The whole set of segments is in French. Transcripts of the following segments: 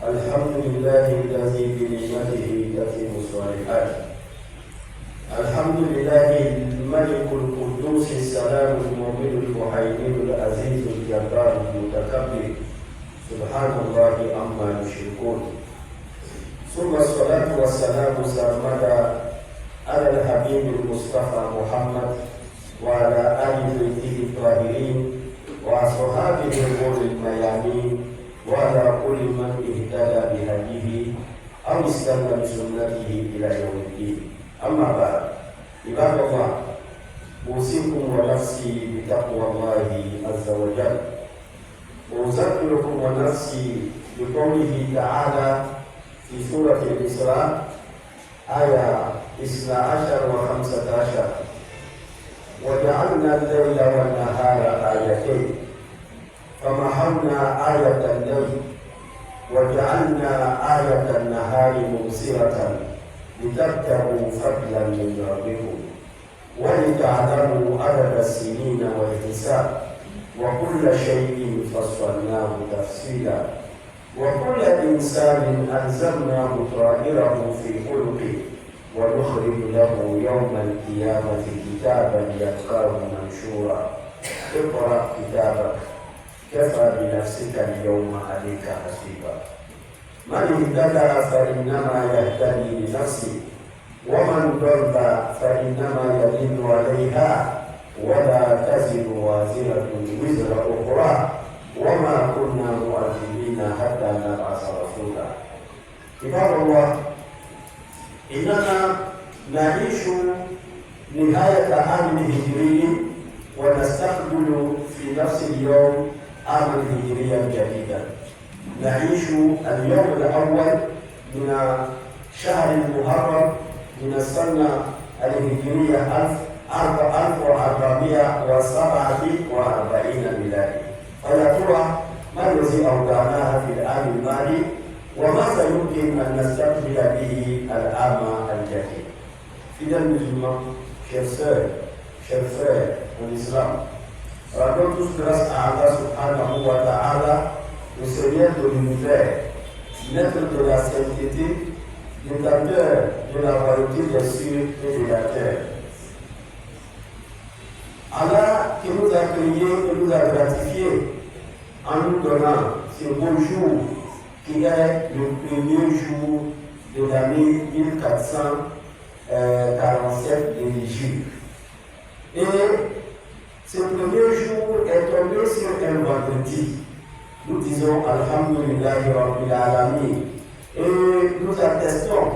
الحمد لله الذي بنعمته تتم الصالحات. الحمد لله الملك القدوس السلام المؤمن المهيمن العزيز الجبار المتكبر سبحان الله عما يشركون. ثم الصلاة والسلام سرمدا على الحبيب المصطفى محمد وعلى آل بيته الطاهرين وأصحابه الغر الميامين وعلى كل من اهتدى بهديه أو استنى بسنته إلى يوم الدين. أما بعد، عباد الله، أوصيكم ونفسي بتقوى الله عز وجل، وأذكركم ونفسي بقوله تعالى في سورة الإسراء آية 12 و15: وجعلنا الليل والنهار آيتين فمحونا آية الليل وجعلنا آية النهار مبصرة لتبتغوا فضلا من ربكم ولتعلموا عدد السنين والحساب وكل شيء فصلناه تفصيلا وكل إنسان ألزمناه طائره في عنقه ونخرج له يوم القيامة كتابا يلقاه منشورا اقرأ كتابك كفى بنفسك اليوم عليك حسيبا. من اهتدى فإنما يهتدي لنفسه ومن ضل فإنما يضل عليها ولا تزر وازرة وزر أخرى وما كنا مؤذبين حتى نبعث رسولا. عباد الله، إننا نعيش نهاية عام هجري ونستقبل في نفس اليوم عاما هجريا جديدا. نعيش اليوم الأول من شهر المحرم من السنة الهجرية 1447 ميلادي. فيا ترى ما الذي أودعناه في العام الماضي وماذا يمكن أن نستقبل به العام الجديد؟ Fidèles musulmans, chers sœurs, chers frères en islam, rendons tous grâce à Allah subhanahu wa ta'ala, le Seigneur de l'univers, maître de la sainteté, détenteur de la royauté des cieux et de la terre. Allah qui nous a créés et nous a gratifiés en nous donnant ce beau jour qui est le premier jour de l'année 1447 de l'Égypte. Et ce premier jour est tombé sur un vendredi. Nous disons Alhamdulillahi Rabbil Alamin et nous attestons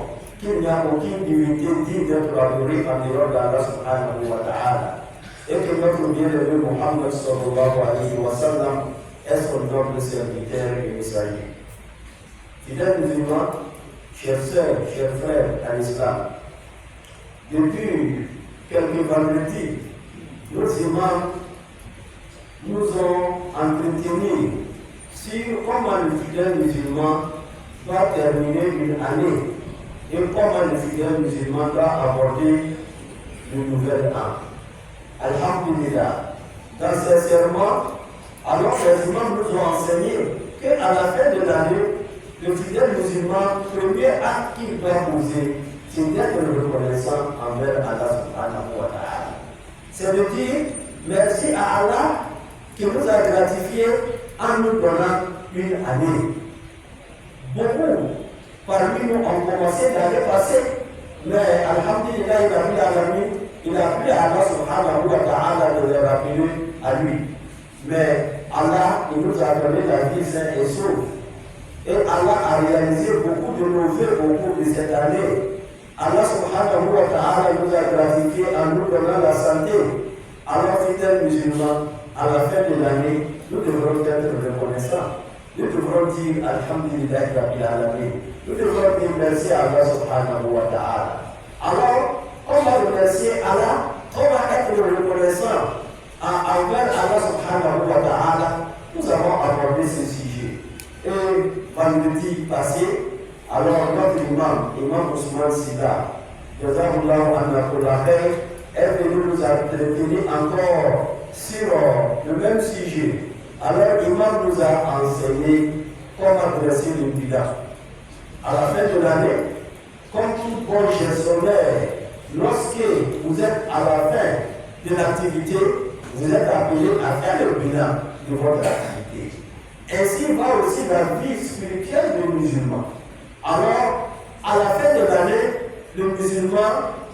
qu'il n'y a aucune divinité digne d'être adorée en dehors d'Allah subhanahu wa ta'ala et que notre bien-aimé Muhammad sallallahu alayhi wa sallam est son noble serviteur et messager. Fidèles musulmans, chers sœurs, chers frères à l'islam, depuis quelques vendredis, nos imams nous ont entretenus sur comment le fidèle musulman doit terminer une année et comment le fidèle musulman doit aborder le nouvel an. Alhamdulillah, dans ces serments, alors les imams nous ont enseigné qu'à la fin de l'année, le fidèle musulman, le premier acte qu'il doit poser, c'est d'être reconnaissant envers Allah subhanahu wa ta'ala. C'est de dire merci à Allah qui nous a gratifiés en nous donnant une année. Beaucoup parmi nous ont commencé l'année passée, mais Alhamdulillah, il a plu à Allah subhanahu wa ta'ala de les rappeler à lui. Mais Allah, il nous a donné la vie saine et sauve. Et Allah a réalisé beaucoup de nos vœux au cours de cette année. Allah subhanahu wa ta'ala nous a gratifié en nous donnant la santé. Alors, fidèles musulmans, à la fin de l'année, nous devrons être reconnaissants. Nous devrons dire Alhamdulillah Rabbil Alamin. Nous devrons dire merci à Allah subhanahu wa ta'ala. Alors, on va remercier Allah, on va être reconnaissant envers Allah subhanahu wa ta'ala. Nous avons abordé ce sujet. Et vendredi passé, alors notre imam Ousmane Sida, Jazahullahu anna kulla khair, est venu nous entretenir encore sur le même sujet. Alors l'imam nous a enseigné comment dresser le bilan. À la fin de l'année, comme tout bon gestionnaire, lorsque vous êtes à la fin de l'activité, vous êtes appelé à faire le bilan de votre activité. Ainsi va aussi la vie spirituelle du musulman. Alors, à la fin de l'année, le musulman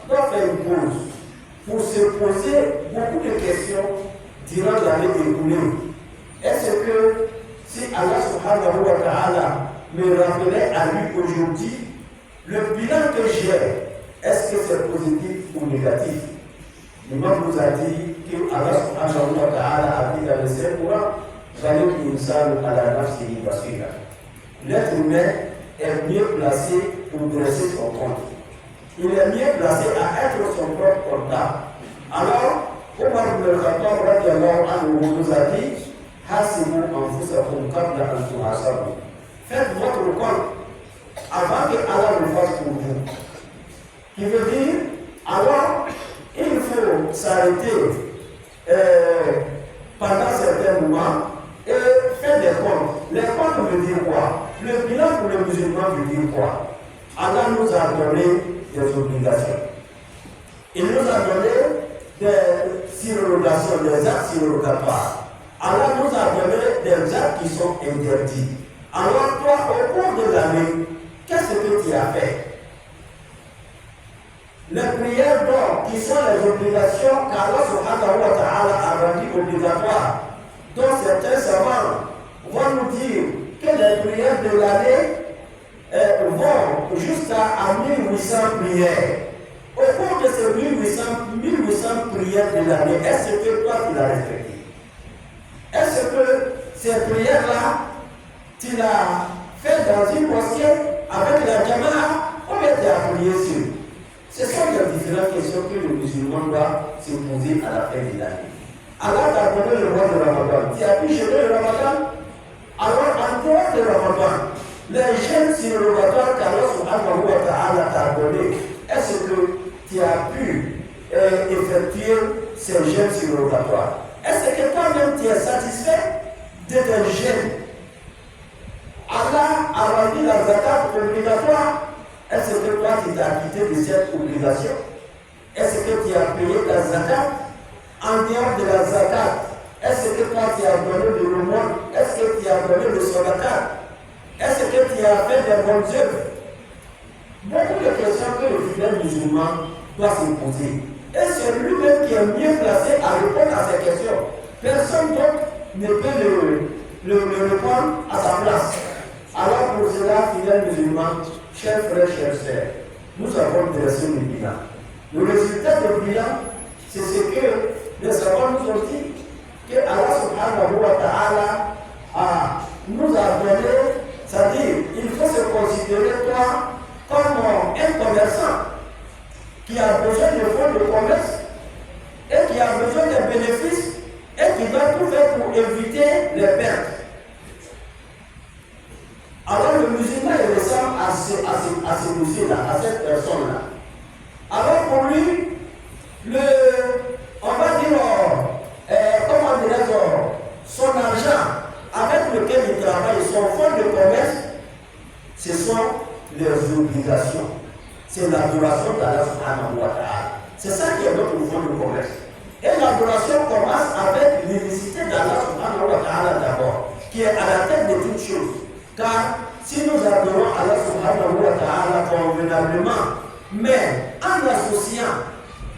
doit faire une pause pour se poser beaucoup de questions durant l'année écoulée. Est-ce que si Allah subhanahu wa ta'ala me rappelait à lui aujourd'hui, le bilan que j'ai, est-ce que c'est positif ou négatif? L'imam nous a dit que Allah subhanahu wa ta'ala a dit dans le Saint-Coran, l'être humain est mieux placé pour dresser son compte. Il est mieux placé à être son propre comptable. Alors, Omar ibn al-Khattab radiallahu anhu nous a dit, Hasibu anfusakum qabla an tuhasabu. Faites votre compte avant que Allah le fasse pour vous. Qui veut dire, alors, il faut s'arrêter pendant certains moments et faire des comptes. Les comptes veut dire quoi? Le bilan pour le musulman veut dire quoi? Allah nous a donné des obligations. Il nous a donné des surrogations, des actes surrogatoires. Allah nous a donné des actes qui sont interdits. Alors toi, au cours de l'année, qu'est-ce que tu as fait? Les prières d'or, qui sont les obligations qu'Allah subhanahu wa ta'ala a rendues obligatoires, dont certains savants vont nous dire que les prières de l'année vont jusqu'à 1800 prières. Au cours de ces 1800 prières de l'année, est-ce que toi tu l'as respecté? Est-ce que ces prières-là, tu l'as fait dans une mosquée avec la jama'a ou bien tu as prié sur? Ce sont les différentes questions que le musulman doit se poser à la fin de l'année. Allah t'a donné le mois de Ramadan. Tu as pu jeûner le Ramadan? Alors, en dehors de Ramadan, les jeûnes surrogatoires qu'Allah subhanahu wa ta'ala t'a donné, est-ce que tu as pu effectuer ces jeûnes surrogatoires? Est-ce que toi-même tu es satisfait de tes jeûnes? Allah a rendu la zakat obligatoire. Est-ce que toi tu t'es acquitté de cette obligation? Est-ce que tu as payé ta zakat? En dehors de la zakat, est-ce que toi tu as donné de l'aumône? Est-ce que tu as donné de sadakat? Est-ce que tu as fait des bonnes œuvres? Beaucoup de questions que le fidèle musulman doit se poser. Et c'est lui-même qui est mieux placé à répondre à ces questions. Personne d'autre ne peut le répondre à sa place. Alors pour cela, fidèle musulman, chers frères, chers sœurs, nous avons dressé le bilan. Le résultat du bilan, c'est ce que les savants nous ont dit, que Allah subhanahu wa ta'ala nous a donné, c'est-à-dire il faut se considérer toi comme un commerçant qui a besoin de fonds de commerce et qui a besoin de bénéfices et qui doit tout faire pour éviter les pertes. Alors le musulman il ressemble à ce monsieur-là, à cette personne-là. Alors pour lui, on va dire, comment dirais-je, son argent avec lequel il travaille, son fonds de commerce, ce sont les obligations. C'est l'adoration d'Allah subhanahu wa ta'ala. C'est ça qui est notre fonds de commerce. Et l'adoration commence avec l'unicité d'Allah subhanahu wa ta'ala d'abord, qui est à la tête de toutes choses. Car si nous adorons Allah subhanahu wa ta'ala convenablement, mais en associant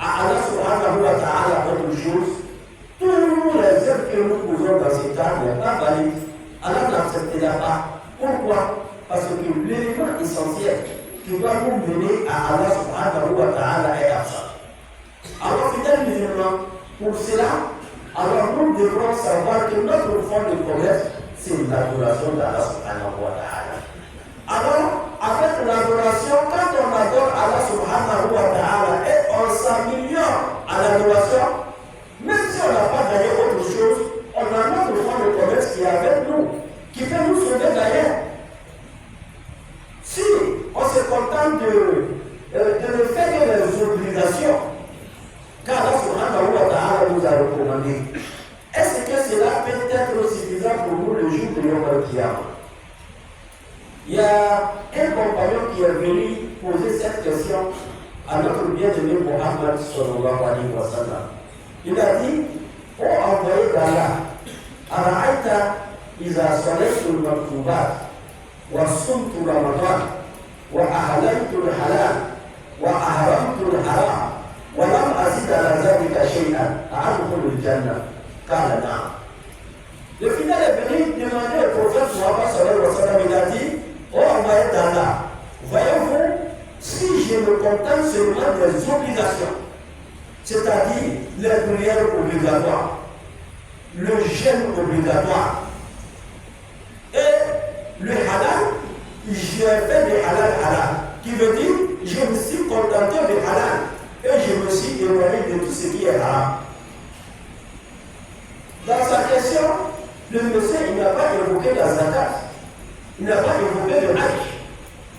à Allah subhanahu wa ta'ala autre chose, tous les œuvres que nous posons dans cet art n'est pas valide. Allah n'acceptera pas. Pourquoi? Parce que l'élément essentiel qui doit nous mener à Allah subhanahu wa ta'ala est absent. Alors, fidèles musulmans, pour cela, alors nous devrons savoir que notre fond de commerce, c'est l'adoration d'Allah subhanahu wa ta'ala. Alors, avec l'adoration, quand on adore Allah subhanahu wa ta'ala et on s'améliore à l'adoration, même si on n'a pas gagné autre chose, on a notre fond de commerce qui est avec nous, qui peut nous sauver d'ailleurs. Si on se contente de ne faire que les obligations qu'Allah subhanahu wa ta'ala nous a recommandées, est-ce que cela peut être suffisant pour nous le jour de Yom Al-Qiyamah? Il y a un compagnon qui est venu poser cette question à notre bien-aimé Mohammed sallallahu alayhi wa sallam. Il a dit, ô envoyé d'Allah, Ara'aita iza salaytu al-maktubat wa sumtu Ramadan wa ahlaltu al-halal wa ahramtu al-haram wa lam azid ala dhalika shay'an a'adkhulu al-jannah. Qala na'am. Le final est venu demander au prophète Mohammed sallallahu alayhi wa sallam. Il a dit, ô envoyé d'Allah, voyez-vous, si je me contente seulement des obligations, c'est-à-dire les prières obligatoires, le jeûne obligatoire et le halal, j'ai fait des halal, qui veut dire je me suis contenté de halal et je me suis éloigné de tout ce qui est haram. Dans sa question, le monsieur il n'a pas évoqué la zakat, il n'a pas évoqué le hajj.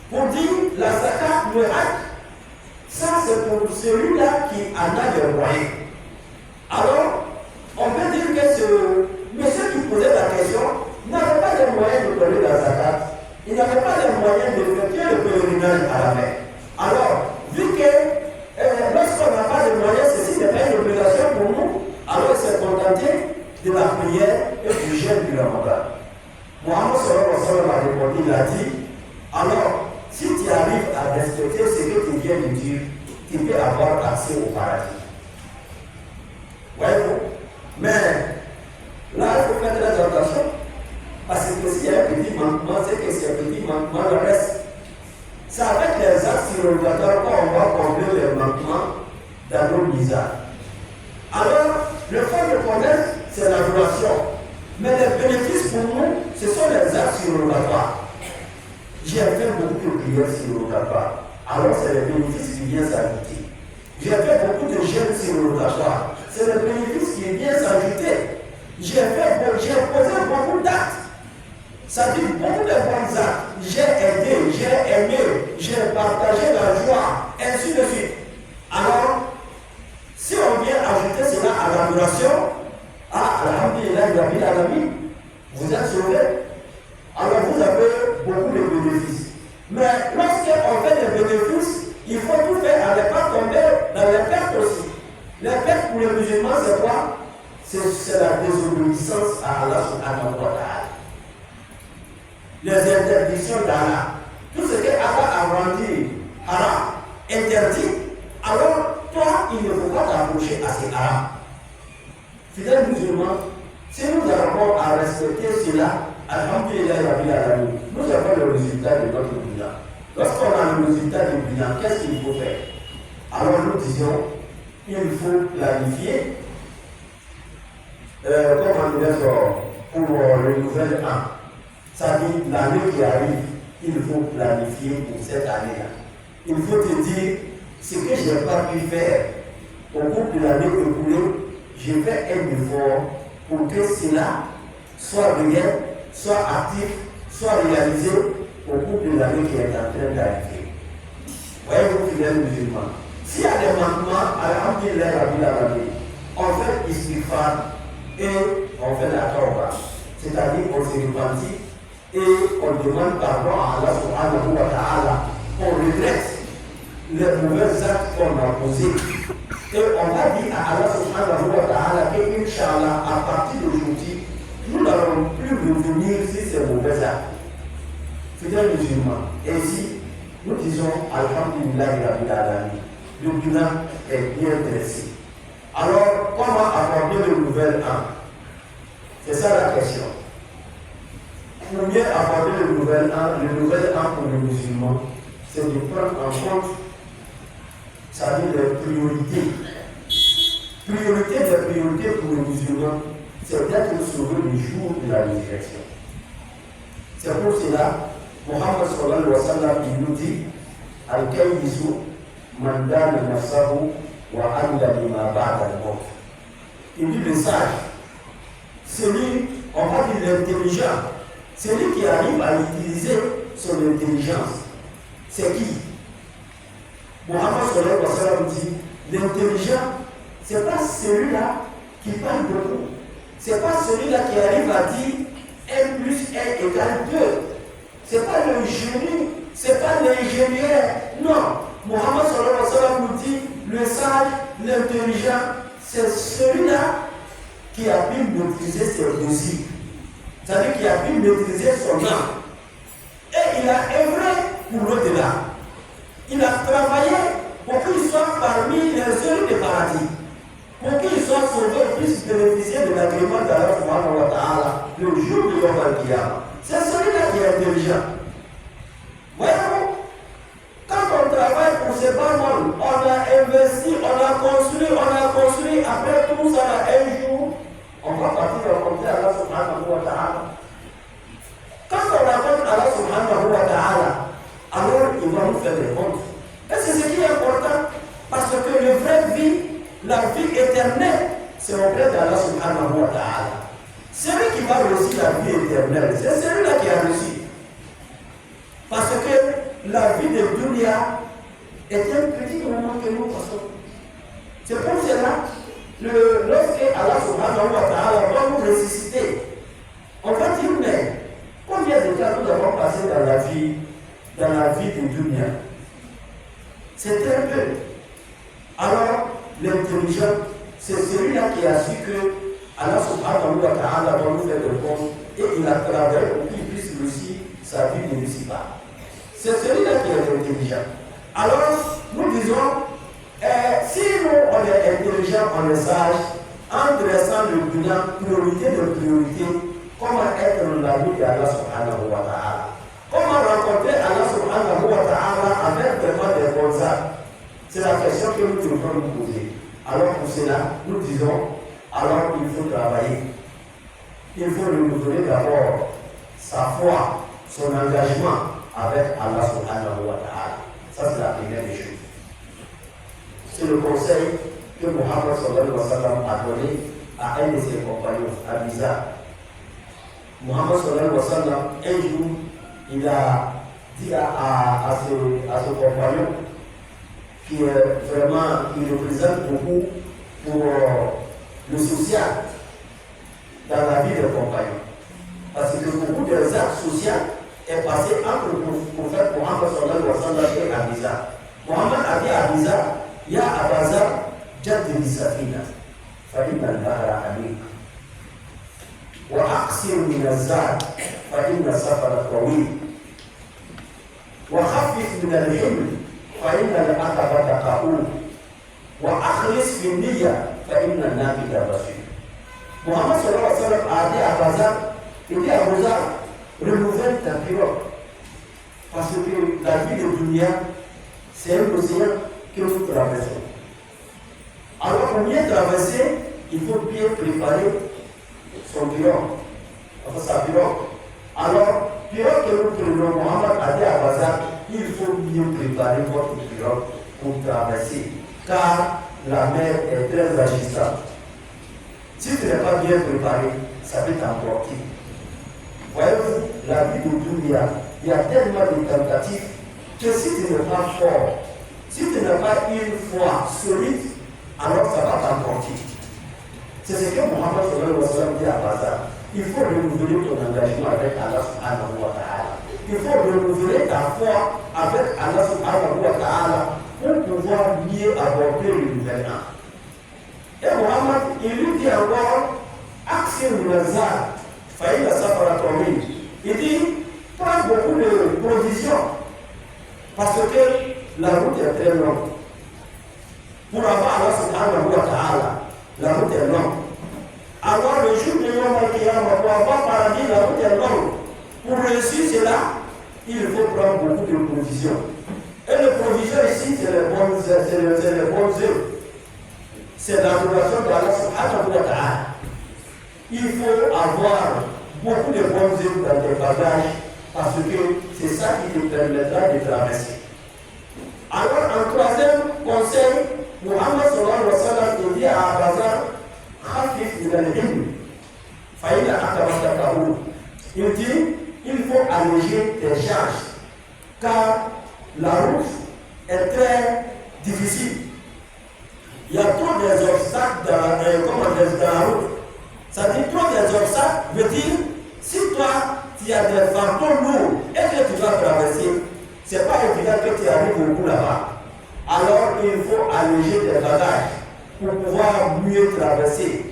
Pour dire la zakat, le hajj, ça c'est pour celui-là qui en a des moyens. Alors, on peut dire que ce monsieur qui posait la question n'avait pas les moyens de donner la zakat. Il n'avait pas les moyens d'effectuer le pèlerinage à la mer. Alors, vu que lorsqu'on n'a pas de moyens, ceci n'est pas une obligation pour nous, alors il s'est contenté de la prière et du jeûne du Ramadan. Mohammed sallallahu alayhi wa sallam a répondu, il a dit, alors, si tu arrives à respecter ce que tu viens de dire, tu peux avoir accès au paradis. Voyez-vous? Mais là, il faut faire très attention. Parce que s'il y a un petit manquement, c'est que c'est un petit manquement, le reste. C'est avec les actes surrogatoires qu'on va combler les manquements dans nos misages. Alors, le fait de connaître, c'est l'adoration. Mais les bénéfices pour nous, ce sont les actes surrogatoires. J'ai fait beaucoup de prières surrogatoires. Alors, c'est les bénéfices qui viennent s'ajouter. J'ai fait beaucoup de jeûnes surrogatoires. C'est les bénéfices qui viennent s'ajouter. J'ai posé beaucoup d'actes. Ça dit beaucoup de bons actes. J'ai aidé, j'ai aimé, j'ai partagé la joie, ainsi de suite. Alors, si on vient ajouter cela à l'adoration, alhamdulillah, Rabbil Alamin, vous êtes sauvés. Alors vous avez beaucoup de bénéfices. Mais lorsqu'on fait des bénéfices, il faut tout faire à ne pas tomber dans les pertes aussi. Les pertes pour les musulmans, c'est quoi? C'est la désobéissance à Allah subhanahu wa ta'ala. Les interdictions d'Allah. Tout ce que Allah a rendu haram, interdit, alors toi, il ne faut pas t'approcher à ces haram. Fidèles musulmans, si nous arrivons à respecter cela, alhamdulillah, nous avons le résultat de notre bilan. Lorsqu'on a le résultat du bilan, qu'est-ce qu'il faut faire? Alors nous disions, il faut planifier, comme on dit pour le nouvel an. Ça dit, l'année qui arrive, il faut planifier pour cette année-là. Il faut te dire, ce que je n'ai pas pu faire au cours de l'année écoulée, je fais un effort pour que cela soit réel, soit actif, soit réalisé au cours de l'année qui est en train d'arriver. Voyez-vous, fidèles musulmans, s'il y a des manquements, alhamdulillah, Rabbil Alamin, on fait istighfar et on fait la tawbah. C'est-à-dire on se repentit et on demande pardon à Allah subhanahu wa ta'ala. On regrette les mauvais actes qu'on a posés. Et on va dire à Allah subhanahu wa ta'ala que, Inch'Allah, à partir d'aujourd'hui, nous n'allons plus revenir sur ces mauvais actes. Fidèles musulmans, ainsi, nous disons Alhamdulillah Rabbil Alamin. Le bilan est bien dressé. Alors, comment aborder le nouvel an? C'est ça la question. Pour mieux aborder le nouvel an pour les musulmans, c'est de prendre en compte, ça dit les priorités. Priorité des priorités pour les musulmans, c'est d'être sauvé le jour de la résurrection. C'est pour cela, Mohammed sallallahu alayhi wa sallam, il nous dit, Al-Kayyisu man dana nafsahu wa amila lima ba'da al-maut. Il dit le sage, celui, on va dire l'intelligent, celui qui arrive à utiliser son intelligence. C'est qui? Mohammed sallallahu alayhi wa sallam dit, l'intelligent, ce n'est pas celui-là qui parle beaucoup. Ce n'est pas celui-là qui arrive à dire 1 plus 1 égale 2. ce n'est pas le génie, ce n'est pas l'ingénieur. Non. Mohammed sallallahu alayhi wa sallam nous dit, le sage, l'intelligent, c'est celui-là qui a pu maîtriser ses désirs. C'est-à-dire qu'il a pu maîtriser son âme. Et il a œuvré pour l'au-delà. Il a travaillé pour qu'il soit parmi les heureux des paradis. Pour qu'il soit sauvé et puisse bénéficier de l'agrément d'Allah subhanahu wa ta'ala le jour de Yom al-Qiyamah. C'est celui-là qui est intelligent. Voyez-vous, quand on travaille pour ces barons, on a investi, on a construit, après tout ça, un jour, on va partir rencontrer Allah subhanahu wa ta'ala. Quand on rencontre Allah subhanahu wa ta'ala, alors il va nous faire des comptes. Et c'est ce qui est important, parce que la vraie vie, la vie éternelle, c'est auprès d'Allah subhanahu wa ta'ala. Celui qui va réussir la vie éternelle, c'est celui-là qui a réussi. Parce que la vie de dunya est un petit moment que nous passons. C'est pour cela, lorsque Allah subhanahu wa ta'ala va nous ressusciter, on va dire, mais combien de temps nous avons passé dans la vie de dunya? C'est très peu. Alors, l'intelligent, c'est celui-là qui a su que Allah subhanahu wa ta'ala va nous faire le compte et il a travaillé pour qu'il puisse réussir sa vie ne réussit pas. C'est celui-là qui est intelligent. Alors, nous disons, si nous, on est intelligent, on est sage, en dressant le bilan, priorité de priorité, comment être dans la vie d'Allah subhanahu wa ta'ala? Comment rencontrer Allah subhanahu wa ta'ala avec vraiment des bons actes? C'est la question que nous devons nous poser. Alors pour cela, nous disons, alors il faut travailler. Il faut renouveler d'abord sa foi, son engagement avec Allah subhanahu wa ta'ala. Ça c'est la première des choses. C'est le conseil que Mohammed sallallahu alayhi wa sallam a donné à un de ses compagnons, Abiza. Mohammed sallallahu alayhi wa sallam, un jour, il a dit à ce compagnon qui est vraiment, qui représente beaucoup pour le social dans la vie des compagnons. Parce que beaucoup des actes sociaux est passé entre le prophète Mohammed sallallahu alayhi wa sallam et Abiza. Mohammed a dit à Abiza, Ya Abaza, جد بالسفينة فإن البحر عميق وأقصر من الزاد فإن السفر طويل وخفف من الحمل فإن العقبة تقول وأخلص في النية فإن النافذة بصير. Mohammed sallallahu alayhi wa sallam a dit à Bazar, il dit à Bazar, renouvelle ta pirogue. Parce que la vie de dunya, c'est un océan que nous traversons. Alors pour bien traverser, il faut bien préparer son pirogue, enfin sa pirogue. Alors, pirogue que nous prenons, Mohammed a dit à Bazar, il faut bien préparer votre pirogue pour traverser, car la mer est très agissante. Si tu n'es pas bien préparé, ça peut t'emporter. Voyez-vous, la vie de dunya, il y a tellement de tentatives que si tu n'es pas fort, si tu n'as pas une foi solide, alors ça va t'emporter. C'est ce que Mohammed sallallahu alayhi wa sallam dit à Bazar. Il faut renouveler ton engagement avec Allah subhanahu wa ta'ala. Il faut renouveler ta foi avec Allah subhanahu wa ta'ala pour pouvoir mieux aborder le nouvel an. Et Mohammed, il lui dit encore, Aksir Nazar, Faïd Safara Tomi. Il dit, prends beaucoup de provisions parce que la route est très longue. Pour avoir Allah subhanahu wa ta'ala, la route est longue. Alors le jour de Yom al-Qiyamah, pour avoir paradis, la route est longue. Pour réussir cela, il faut prendre beaucoup de provisions. Et les provisions ici, c'est les bonnes œuvres. C'est l'adoration d'Allah subhanahu wa ta'ala. Il faut avoir beaucoup de bonnes œuvres dans tes bagages, parce que c'est ça qui te permettra de traverser. Alors, en troisième conseil, Mohammed sallallahu alayhi wa sallam dit à Bazar, Khafif min al-ilm, faïda akabata kaoul. Il dit, il faut alléger tes charges, car la route est très difficile. Il y a trop d'obstacles dans la route. Ça dit trop d'obstacles veut dire, si toi tu as des fardeaux lourds et que tu vas traverser, ce n'est pas évident que tu arrives au bout là-bas. Alors il faut alléger tes bagages pour pouvoir mieux traverser.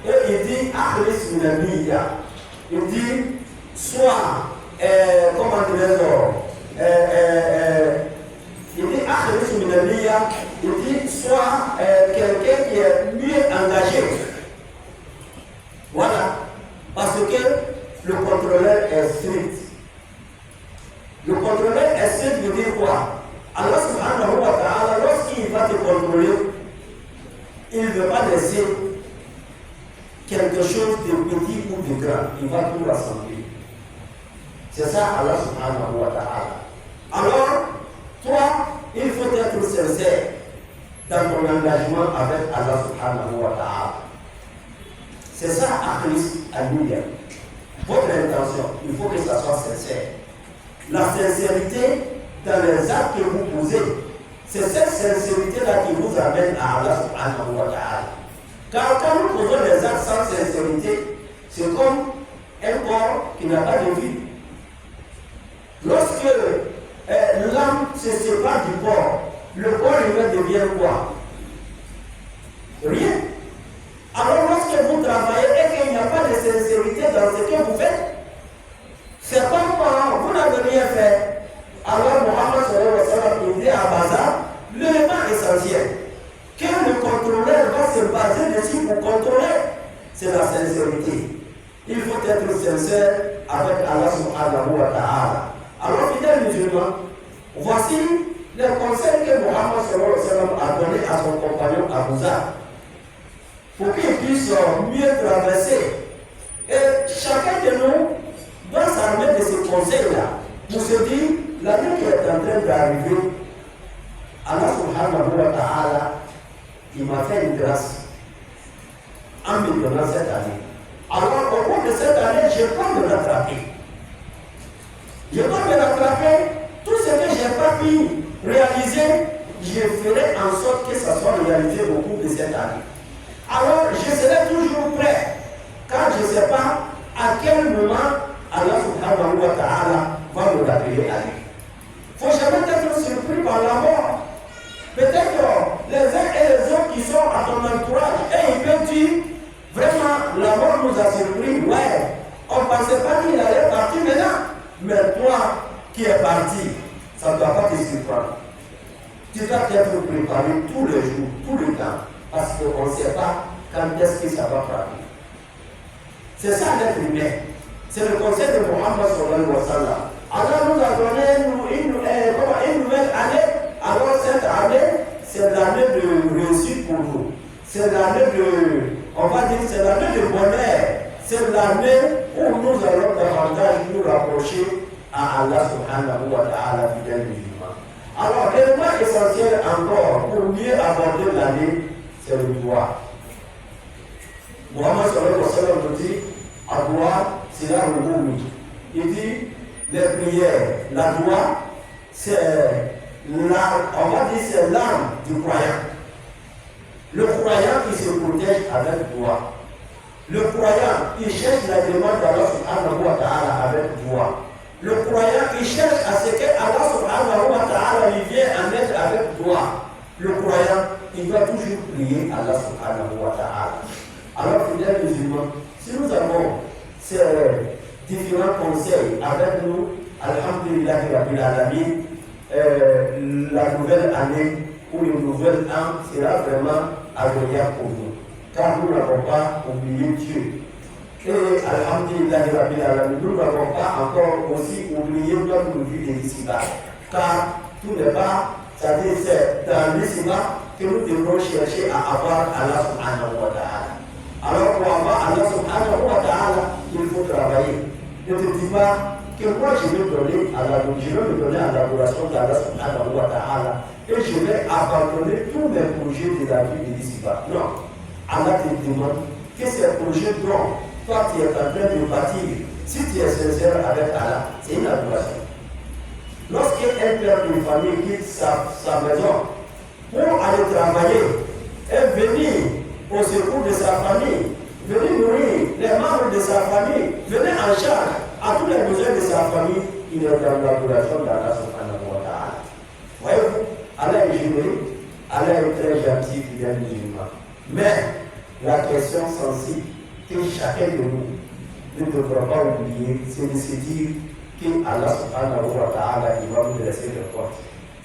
Et il dit, Akhlis minamiya. Il dit, soit, comment dirais-je, il dit, Akhlis minamiya. Il dit, soit quelqu'un qui est mieux engagé. Voilà. Parce que le contrôleur est strict. Le contrôleur est strict veut dire quoi? Allah subhanahu wa ta'ala, lorsqu'il va te contrôler, il ne veut pas laisser quelque chose de petit ou de grand. Il va tout rassembler. C'est ça Allah subhanahu wa ta'ala. Alors, toi, il faut être sincère dans ton engagement avec Allah subhanahu wa ta'ala. C'est ça, Akhlis al-Niyya. Votre intention, il faut que ça soit sincère. La sincérité dans les actes que vous posez, c'est cette sincérité-là qui vous amène à Allah subhanahu wa ta'ala. Car quand nous posons les actes sans sincérité, c'est comme un corps qui n'a pas de vie. Lorsque l'âme se sépare du corps, le corps lui devient quoi? Rien. Alors lorsque vous travaillez et qu'il n'y a pas de sincérité dans ce que vous faites, c'est comme quand vous n'avez rien fait. Alors Mohammed sallallahu alayhi wa sallam dit à Bazar, l'élément essentiel que le contrôleur va se baser dessus pour contrôler, c'est la sincérité. Il faut être sincère avec Allah subhanahu wa ta'ala. Alors fidèles musulmans, voici les conseils que Mohammed sallallahu alayhi wa sallam a donné à son compagnon Abu Zar pour qu'il puisse mieux traverser. Et chacun de nous doit s'armer de ces conseils-là pour se dire, l'année qui est en train d'arriver, Allah subhanahu wa ta'ala, il m'a fait une grâce en me donnant cette année. Alors au cours de cette année, je peux me rattraper. Je peux me rattraper. Tout ce que je n'ai pas pu réaliser, je ferai en sorte que ça soit réalisé au cours de cette année. Alors je serai toujours prêt, car je ne sais pas à quel moment Allah subhanahu wa ta'ala va me rappeler à lui. Il ne faut jamais être surpris par la mort. Peut-être les uns et les autres qui sont à ton entourage, et ils peuvent dire, vraiment, la mort nous a surpris. Ouais, on ne pensait pas qu'il allait partir maintenant. Mais toi qui es parti, ça ne doit pas te surprendre. Tu dois être préparé tous les jours, tout le temps, parce qu'on ne sait pas quand est-ce que ça va frapper. C'est ça l'être humain. C'est le conseil de Mohammed sallallahu alayhi wa sallam. Allah nous a donné une nouvelle année. Alors cette année, c'est l'année de réussite pour nous. C'est l'année de, on va dire, c'est l'année de bonheur. C'est l'année où nous allons davantage nous rapprocher à Allah subhanahu wa ta'ala, fidèle musulman. Alors l'élément essentiel encore pour mieux aborder l'année, c'est le droit. Mohammed sallallahu alayhi wa sallam nous dit, Adwa, c'est là où nous. Il dit, les prières, la doigt, c'est l'arme, on va dire c'est l'arme du croyant. Le croyant qui se protège avec doigt. Le croyant qui cherche la demande d'Allah subhanahu wa ta'ala avec doigt. Le croyant qui cherche à ce que Allah subhanahu wa ta'ala lui vienne en aide avec doigt. Le croyant, il doit toujours prier Allah subhanahu wa ta'ala. Alors, fidèles musulmans, si nous avons ces différents conseils avec nous, alhamdulillahi rabbil alamin, la nouvelle année ou le nouvel an sera vraiment agréable pour nous, car nous n'avons pas oublié Dieu. Et alhamdulillahi rabbil alamin, nous n'avons pas encore aussi oublié notre vie de l'ici-bas, car tout n'est pas, c'est-à-dire c'est dans l'ici-bas que nous devrons chercher à avoir Allah subhanahu wa ta'ala. Alors pour avoir Allah subhanahu wa ta'ala, il faut travailler. Ne te dis pas que moi je vais me donner à l'adoration d'Allah subhanahu wa ta'ala et je vais abandonner tous mes projets de la vie de l'ici-bas. Non. Allah te demande que ces projets dont toi tu es en train de bâtir, si tu es sincère avec Allah, c'est une adoration. Lorsqu'un père d'une famille quitte sa maison pour aller travailler et venir au secours de sa famille, venir nourrir les membres de sa famille, venir en charge à tous les besoins de sa famille, il est dans l'adoration d'Allah subhanahu wa ta'ala. Voyez-vous, Allah est généreux, Allah est très gentil, fidèle musulman. Mais la question sensible que chacun de nous ne devra pas oublier, c'est de se dire que Allah subhanahu wa ta'ala il va nous dresser le compte.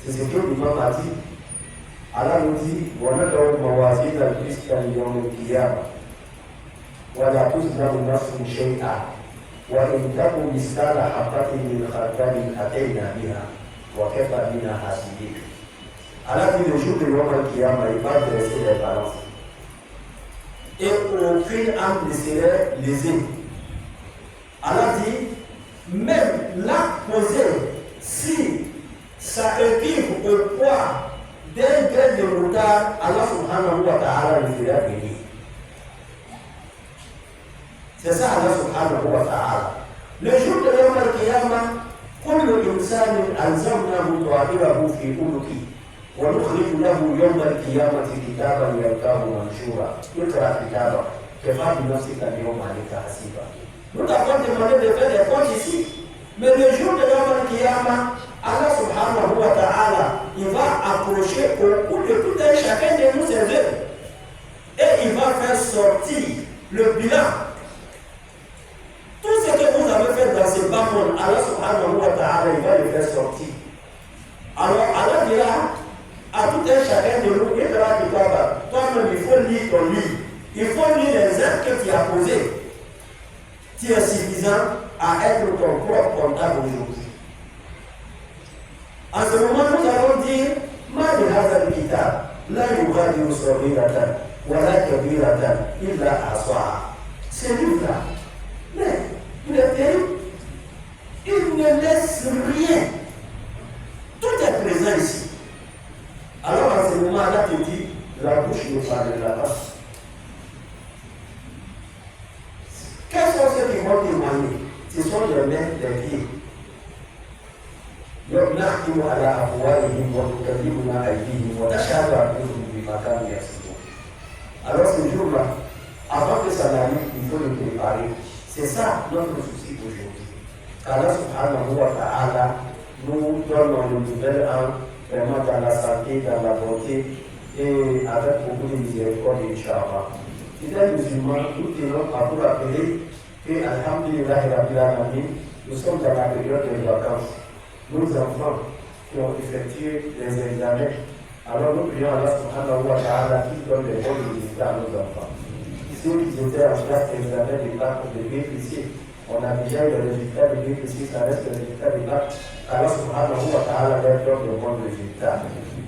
C'est ce que l'imam a dit. Allah nous dit وَنَدْعُ مَوَازِينَ الْقِسْطَ لِيَوْمِ الْقِيَامَةِ وَلَا تُظْلَمُ نَفْسٌ شَيْئًا وَإِنْ تَكُ مِثْقَالَ حَبَّةٍ مِنْ خَرْدَلٍ أَتَيْنَا بِهَا وَكَفَى بِنَا حَاسِبِينَ. Allah dit le jour de Yawm al-Qiyamah, il va dresser les balances. Et aucune âme ne serait lésée. Allah dit, même l'acte posé, si ça équivaut au poids d'un grain de moutarde, Allah subhanahu wa ta'ala le fera bénir. C'est ça Allah subhanahu wa ta'ala. Le jour de Yawm al-Qiyamah, كل إنسان ألزمناه طائره في عنقه ونخرج له يوم القيامة كتابا يلقاه منشورا اقرأ كتابك كفى بنفسك اليوم عليك حسيبا. Nous t'avons demandé de faire des comptes ici, mais le jour de Yawm al-Qiyamah, Allah subhanahu wa ta'ala, il va approcher au bout de tout un chacun de nous ses œuvres et il va faire sortir le bilan. Tout ce que vous avez fait dans ce bas monde, Allah subhanahu wa ta'ala, il va le faire sortir. Alors Allah dira à tout un chacun de nous, toi-même il faut lire ton livre, il faut lire les actes que tu as posés. Tu es suffisant à être ton propre comptable aujourd'hui. En ce moment, nous allons dire, Ma de Hazal Kitab, la yughadiru saghiratan, wa la kabiratan, illa ahsaha. Ce livre-là, mais il est terrible. Il ne laisse rien. Tout est présent ici. Alors en ce moment, là, tu dis, la bouche ne parlera pas. Quels sont ceux qui vont témoigner? Ce sont les mains, les pieds. نحكم على أفواههم وتكلمنا أيديهم ونشهد أرجلهم بما كانوا يكسبون. Alors ce jour-là, avant que ça n'arrive, il faut le préparer. C'est ça notre souci aujourd'hui. Allah subhanahu wa ta'ala nous donne le nouvel an, vraiment dans la santé, dans la beauté et avec beaucoup de miséricorde, Inch'Allah. Fidèles musulmans, nous tenons à vous rappeler que, alhamdulillah rabbil alamin, nous sommes dans la période des vacances. Nos enfants qui ont effectué les examens, alors nous prions Allah subhanahu wa ta'ala qui donne les bons résultats à nos enfants. Ceux qui étaient en classe d'examen des bacs de BPC, on a déjà eu le résultat de BPC, ça reste le résultat des bacs. Allah subhanahu wa ta'ala leur donne de bons résultats.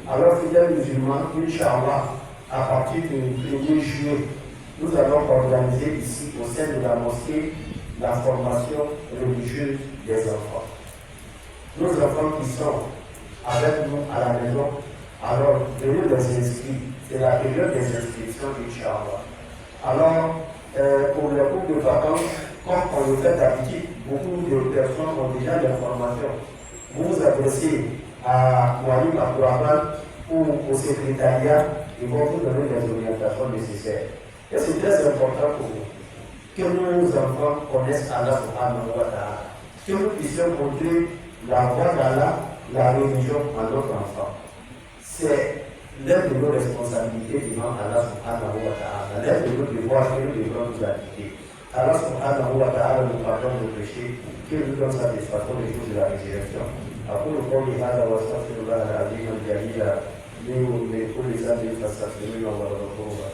Alors, fidèles musulmans, Inch'Allah, à partir du 1er juillet, nous allons organiser ici, au sein de la mosquée, la formation religieuse des enfants. Nos enfants qui sont avec nous à la maison, alors venez les inscrire. C'est la période des inscriptions, Inch'Allah. Alors, pour les cours de vacances, comme on le fait d'habitude, beaucoup de personnes ont déjà l'information. Vous vous adressez à Moualim Abdourahman ou au secrétariat, ils vont vous donner les orientations nécessaires. Et c'est très important pour vous que nos enfants connaissent Allah subhanahu wa ta'ala, que nous puissions montrer la voie d'Allah, la religion à notre enfant. C'est l'un de nos responsabilités devant Allah subhanahu wa ta'ala, l'un de nos devoirs que nous devons nous appliquer. Allah subhanahu wa ta'ala nous pardonne nos péchés, qu'il nous donne satisfaction des jours de la résurrection. أقول قولي هذا وأستغفر الله العظيم الجليل لي ولكل ذنب فاستغفروه وهو الغفور الرحيم.